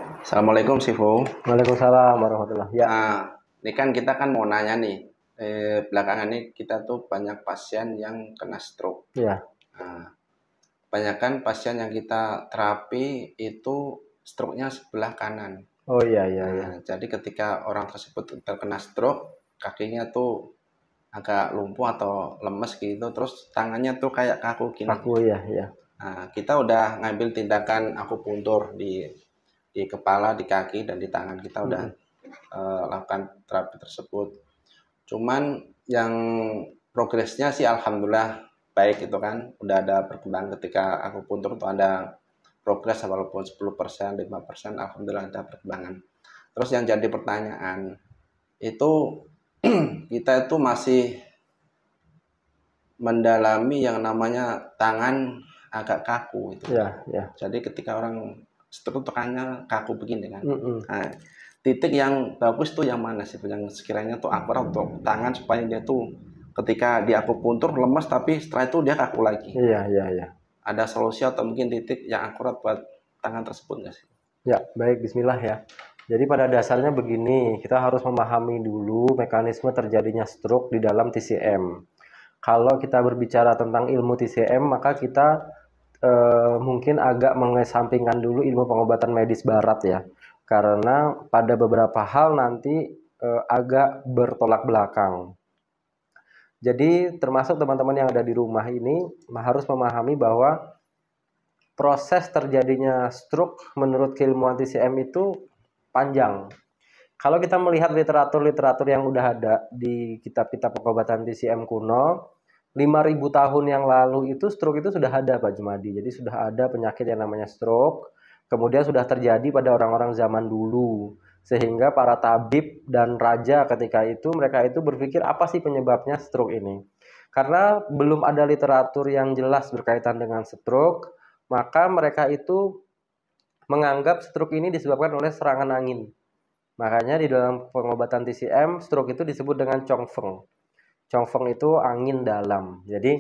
Assalamualaikum Sifu. Waalaikumsalam warahmatullahi wabarakatuh. Ya, Nah, ini kan kita kan mau nanya nih, belakangan ini kita tuh banyak pasien yang kena stroke. ya, Nah, kebanyakan pasien yang kita terapi itu stroke-nya sebelah kanan. oh iya iya Nah, ya, jadi ketika orang tersebut terkena stroke, kakinya tuh agak lumpuh atau lemes gitu, terus tangannya tuh kayak kaku gini. aku ya ya. Nah, kita udah ngambil tindakan akupuntur di kepala, di kaki, dan di tangan. Kita udah Mm-mm. lakukan terapi tersebut. Cuman yang progresnya sih alhamdulillah baik itu kan. Udah ada perkembangan ketika akupuntur tuh ada progres walaupun 10%, 5%, alhamdulillah ada perkembangan. Terus yang jadi pertanyaan itu kita itu masih mendalami yang namanya tangan agak kaku itu. Ya ya. Jadi ketika orang stroke tekannya kaku begini kan. Mm-mm. Nah, titik yang bagus tuh yang mana sih? Yang sekiranya tuh akurat untuk tangan supaya dia tuh ketika di akupuntur lemas tapi setelah itu dia kaku lagi. Iya iya ya. Ada solusi atau mungkin titik yang akurat buat tangan tersebut nggak sih? Ya, baik, bismillah ya. Jadi pada dasarnya begini, kita harus memahami dulu mekanisme terjadinya stroke di dalam TCM. Kalau kita berbicara tentang ilmu TCM, maka kita mungkin agak mengesampingkan dulu ilmu pengobatan medis barat ya. Karena pada beberapa hal nanti agak bertolak belakang. Jadi termasuk teman-teman yang ada di rumah ini harus memahami bahwa proses terjadinya stroke menurut keilmuan TCM itu panjang. Kalau kita melihat literatur-literatur yang udah ada di kitab-kitab pengobatan TCM kuno, 5.000 tahun yang lalu itu stroke itu sudah ada Pak Jumadi. Jadi sudah ada penyakit yang namanya stroke, kemudian sudah terjadi pada orang-orang zaman dulu. Sehingga para tabib dan raja ketika itu mereka itu berpikir apa sih penyebabnya stroke ini. Karena belum ada literatur yang jelas berkaitan dengan stroke, maka mereka itu menganggap stroke ini disebabkan oleh serangan angin. Makanya di dalam pengobatan TCM, stroke itu disebut dengan Chongfeng. Chongfeng itu angin dalam. Jadi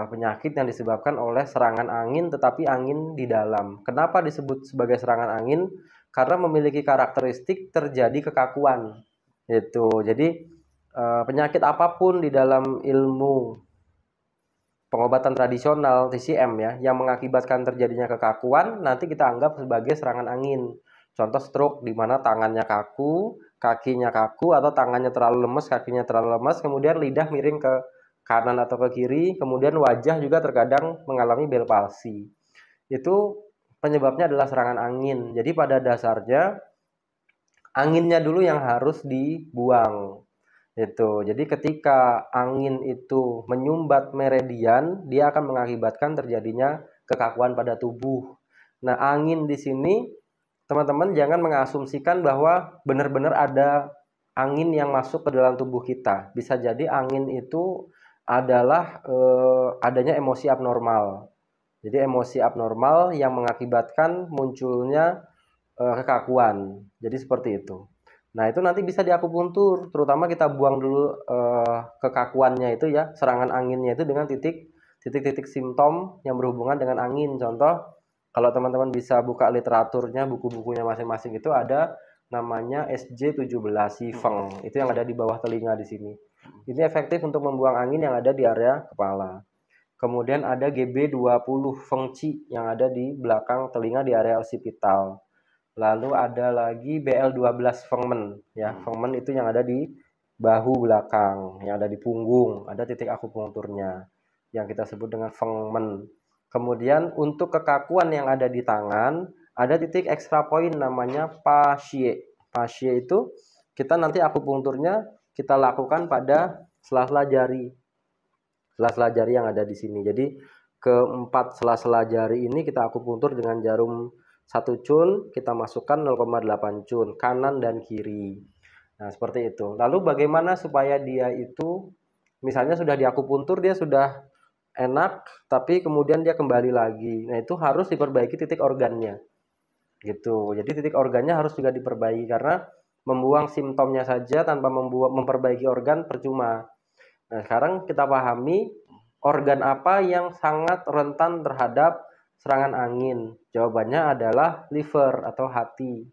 penyakit yang disebabkan oleh serangan angin tetapi angin di dalam. Kenapa disebut sebagai serangan angin? Karena memiliki karakteristik terjadi kekakuan. Itu. Jadi penyakit apapun di dalam ilmu pengobatan tradisional TCM ya yang mengakibatkan terjadinya kekakuan nanti kita anggap sebagai serangan angin. Contoh stroke di mana tangannya kaku, kakinya kaku atau tangannya terlalu lemes, kakinya terlalu lemas, kemudian lidah miring ke kanan atau ke kiri, kemudian wajah juga terkadang mengalami bel palsi. Itu penyebabnya adalah serangan angin. Jadi pada dasarnya anginnya dulu yang harus dibuang. Itu. Jadi ketika angin itu menyumbat meridian, dia akan mengakibatkan terjadinya kekakuan pada tubuh. Nah, angin di sini teman-teman jangan mengasumsikan bahwa benar-benar ada angin yang masuk ke dalam tubuh kita. Bisa jadi angin itu adalah adanya emosi abnormal. Jadi emosi abnormal yang mengakibatkan munculnya kekakuan. Jadi seperti itu. Nah, itu nanti bisa diakupuntur, terutama kita buang dulu kekakuannya itu ya, serangan anginnya itu dengan titik-titik simptom yang berhubungan dengan angin. Contoh, kalau teman-teman bisa buka literaturnya, buku-bukunya masing-masing itu ada namanya SJ17 si Feng. Itu yang ada di bawah telinga di sini. Ini efektif untuk membuang angin yang ada di area kepala. Kemudian ada GB20 Feng Qi yang ada di belakang telinga di area occipital. Lalu ada lagi BL12 Fengmen ya. Fengmen itu yang ada di bahu belakang, yang ada di punggung, ada titik akupunkturnya yang kita sebut dengan Fengmen. Kemudian untuk kekakuan yang ada di tangan, ada titik extra point namanya Pasye. Pasye itu kita nanti akupunkturnya kita lakukan pada sela-sela jari. Sela-sela jari yang ada di sini. Jadi keempat sela-sela jari ini kita akupuntur dengan jarum 1 cun, kita masukkan 0,8 cun, kanan dan kiri. Nah, seperti itu. Lalu bagaimana supaya dia itu, misalnya sudah diakupuntur, dia sudah enak, tapi kemudian dia kembali lagi. Nah, itu harus diperbaiki titik organnya. Gitu. Jadi titik organnya harus juga diperbaiki, karena membuang simptomnya saja tanpa memperbaiki organ percuma. Nah, sekarang kita pahami organ apa yang sangat rentan terhadap serangan angin? Jawabannya adalah liver atau hati.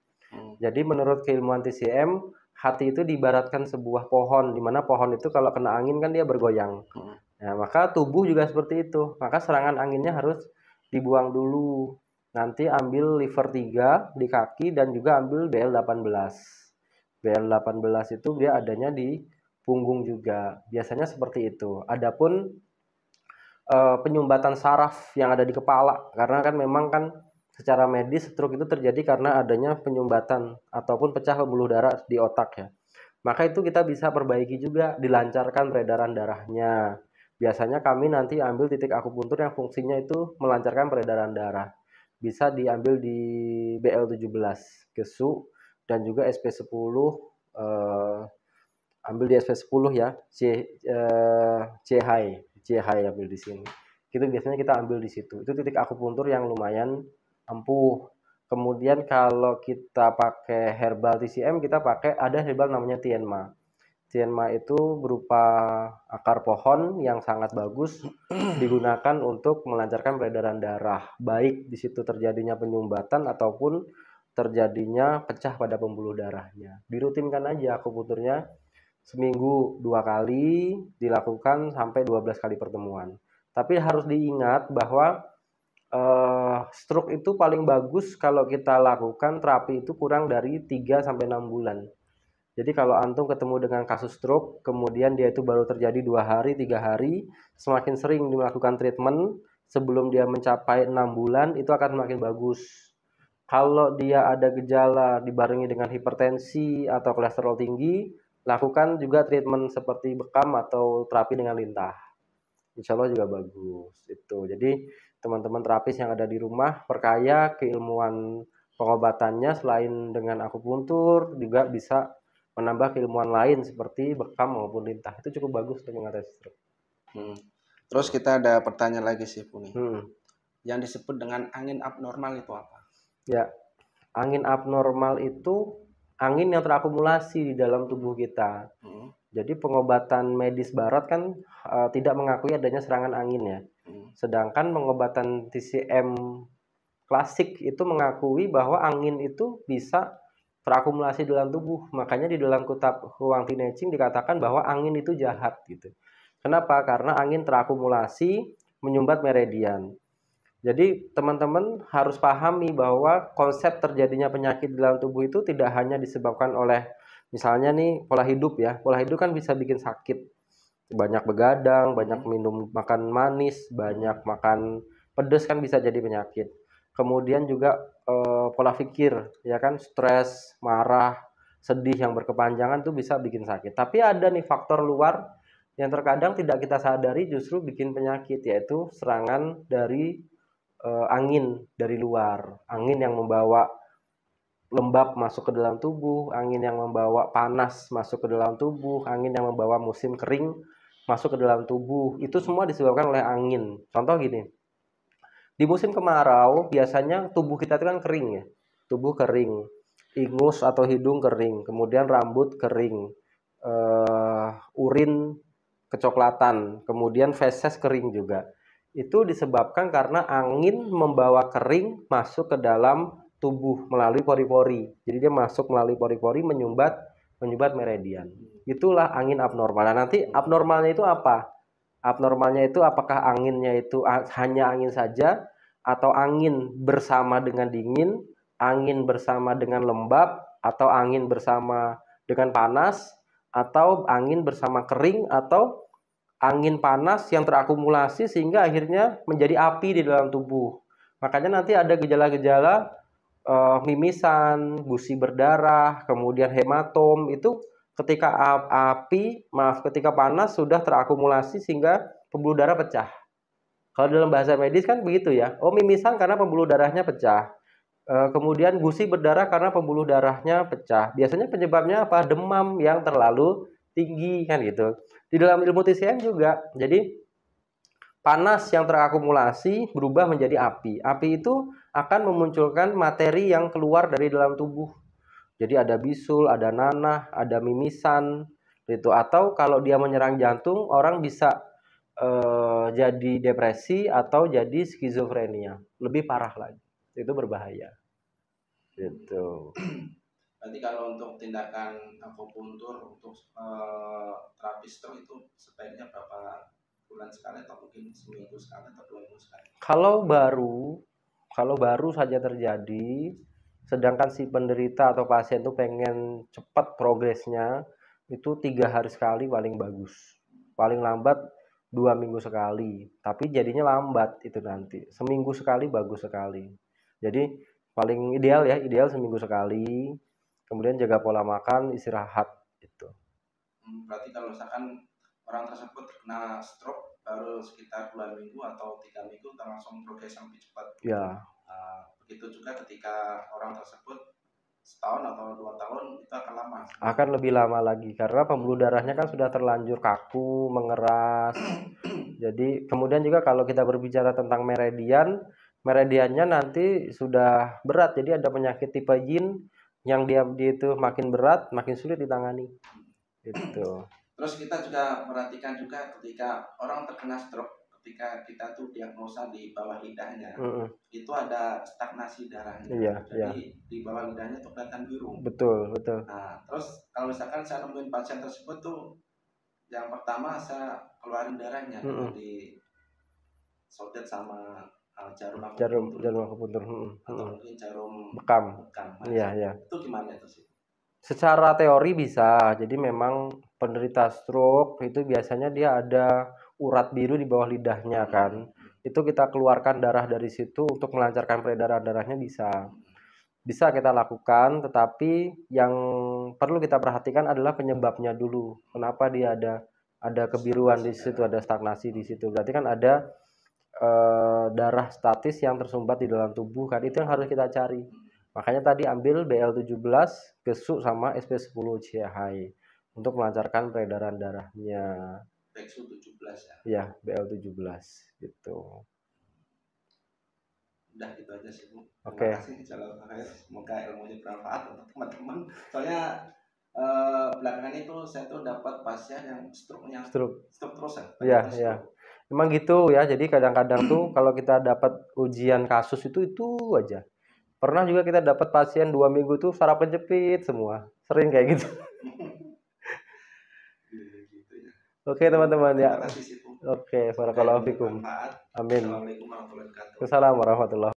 Jadi menurut keilmuan TCM, hati itu diibaratkan sebuah pohon, di mana pohon itu kalau kena angin kan dia bergoyang. Nah, maka tubuh juga seperti itu. Maka serangan anginnya harus dibuang dulu. Nanti ambil liver 3 di kaki dan juga ambil BL18. BL18 itu dia adanya di punggung juga. Biasanya seperti itu. Adapun penyumbatan saraf yang ada di kepala, karena kan memang kan secara medis stroke itu terjadi karena adanya penyumbatan ataupun pecah pembuluh darah di otak ya. Maka itu kita bisa perbaiki juga, dilancarkan peredaran darahnya. Biasanya kami nanti ambil titik akupuntur yang fungsinya itu melancarkan peredaran darah. Bisa diambil di BL17, Gesu, dan juga SP10, ambil di SP10 ya, C-High ambil di sini. Itu biasanya kita ambil di situ. Itu titik akupuntur yang lumayan ampuh. Kemudian kalau kita pakai herbal TCM, kita pakai ada herbal namanya Tianma. Tianma itu berupa akar pohon yang sangat bagus digunakan untuk melancarkan peredaran darah, baik di situ terjadinya penyumbatan ataupun terjadinya pecah pada pembuluh darahnya. Dirutinkan aja akupunturnya seminggu 2 kali, dilakukan sampai 12 kali pertemuan. Tapi harus diingat bahwa stroke itu paling bagus kalau kita lakukan terapi itu kurang dari 3 sampai 6 bulan. Jadi kalau antum ketemu dengan kasus stroke, kemudian dia itu baru terjadi 2 hari, 3 hari, semakin sering melakukan treatment sebelum dia mencapai 6 bulan, itu akan semakin bagus. Kalau dia ada gejala dibarengi dengan hipertensi atau kolesterol tinggi, lakukan juga treatment seperti bekam atau terapi dengan lintah. Insya Allah juga bagus. Itu. Jadi teman-teman terapis yang ada di rumah, perkaya keilmuan pengobatannya selain dengan akupuntur, juga bisa menambah keilmuan lain seperti bekam maupun lintah. Itu cukup bagus untuk mengatasi stroke. Terus kita ada pertanyaan lagi sih Puni. Yang disebut dengan angin abnormal itu apa? Ya, angin abnormal itu angin yang terakumulasi di dalam tubuh kita. Jadi pengobatan medis barat kan tidak mengakui adanya serangan angin ya. Sedangkan pengobatan TCM klasik itu mengakui bahwa angin itu bisa terakumulasi dalam tubuh. Makanya di dalam kitab Huang Tinecing dikatakan bahwa angin itu jahat gitu. Kenapa? Karena angin terakumulasi menyumbat meridian. Jadi teman-teman harus pahami bahwa konsep terjadinya penyakit di dalam tubuh itu tidak hanya disebabkan oleh misalnya nih pola hidup ya. Pola hidup kan bisa bikin sakit. Banyak begadang, banyak minum makan manis, banyak makan pedas kan bisa jadi penyakit. Kemudian juga pola pikir ya kan, stres, marah, sedih yang berkepanjangan tuh bisa bikin sakit. Tapi ada nih faktor luar yang terkadang tidak kita sadari justru bikin penyakit, yaitu serangan dari angin dari luar. Angin yang membawa lembab masuk ke dalam tubuh, angin yang membawa panas masuk ke dalam tubuh, angin yang membawa musim kering masuk ke dalam tubuh. Itu semua disebabkan oleh angin. Contoh gini, di musim kemarau biasanya tubuh kita itu kan kering ya, tubuh kering, ingus atau hidung kering, kemudian rambut kering, urin kecoklatan, kemudian feses kering juga. Itu disebabkan karena angin membawa kering masuk ke dalam tubuh melalui pori-pori. Jadi dia masuk melalui pori-pori menyumbat meridian. Itulah angin abnormal. Nah, nanti abnormalnya itu apa? Abnormalnya itu apakah anginnya itu hanya angin saja, atau angin bersama dengan dingin, angin bersama dengan lembab, atau angin bersama dengan panas, atau angin bersama kering, atau angin panas yang terakumulasi sehingga akhirnya menjadi api di dalam tubuh. Makanya nanti ada gejala-gejala mimisan, gusi berdarah, kemudian hematom. Itu ketika ketika panas sudah terakumulasi sehingga pembuluh darah pecah. Kalau dalam bahasa medis kan begitu ya. Oh, mimisan karena pembuluh darahnya pecah. Kemudian gusi berdarah karena pembuluh darahnya pecah. Biasanya penyebabnya apa? Demam yang terlalu tinggi kan gitu. Di dalam ilmu TCM juga. Jadi panas yang terakumulasi berubah menjadi api. Api itu akan memunculkan materi yang keluar dari dalam tubuh. Jadi ada bisul, ada nanah, ada mimisan gitu. Atau kalau dia menyerang jantung, orang bisa jadi depresi atau jadi skizofrenia, lebih parah lagi, itu berbahaya gitu. Berarti kalau untuk tindakan akupuntur untuk terapi stroke itu sebaiknya berapa bulan sekali atau mungkin seminggu sekali atau 2 minggu sekali? Kalau baru saja terjadi, sedangkan si penderita atau pasien itu pengen cepat progresnya, itu 3 hari sekali paling bagus, paling lambat 2 minggu sekali, tapi jadinya lambat itu nanti, seminggu sekali bagus sekali. Jadi paling ideal ya, ideal seminggu sekali, kemudian jaga pola makan, istirahat gitu. Berarti kalau misalkan orang tersebut terkena stroke baru sekitar 2 minggu atau 3 minggu kita langsung progres yang lebih cepat. Ya, Begitu juga ketika orang tersebut setahun atau 2 tahun itu akan lama. akan lebih lama lagi karena pembuluh darahnya kan sudah terlanjur kaku, mengeras. Jadi kemudian juga kalau kita berbicara tentang meridiannya nanti sudah berat. Jadi ada penyakit tipe yin yang dia itu makin berat, makin sulit ditangani. Gitu. Terus kita juga perhatikan juga ketika orang terkena stroke, ketika kita tuh diagnosa di bawah lidahnya, itu ada stagnasi darahnya. Iya, Jadi di bawah lidahnya tuh kelihatan biru. Betul. Nah, terus kalau misalkan saya nemuin pasien tersebut tuh, yang pertama saya keluarin darahnya di sodet sama jarum akupuntur. atau mungkin jarum bekam. Iya. Itu gimana itu sih? Secara teori bisa. Jadi memang penderita stroke itu biasanya dia ada urat biru di bawah lidahnya kan. Itu kita keluarkan darah dari situ untuk melancarkan peredaran darahnya bisa. Bisa kita lakukan, tetapi yang perlu kita perhatikan adalah penyebabnya dulu. Kenapa dia ada kebiruan di situ, ada stagnasi di situ. Berarti kan ada darah statis yang tersumbat di dalam tubuh kan, itu yang harus kita cari. Makanya tadi ambil BL17, gesuk sama SP10 CHI untuk melancarkan peredaran darahnya. BL17 ya? Iya, BL17 gitu. Udah gitu aja sih Bu. Oke. Terima kasih. Semoga ilmunya bermanfaat untuk teman-teman. Soalnya belakangan itu saya tuh dapat pasien yang stroke terus ya. Iya. Memang gitu ya. Jadi kadang-kadang tuh kalau kita dapat ujian kasus itu aja. Pernah juga kita dapat pasien 2 minggu tuh saraf kejepit semua. Sering kayak gitu. Gitu ya. Oke teman-teman ya. Terima kasih, Oke, barakallahu fikum. Amin. Assalamualaikum warahmatullahi wabarakatuh. Assalamualaikum warahmatullahi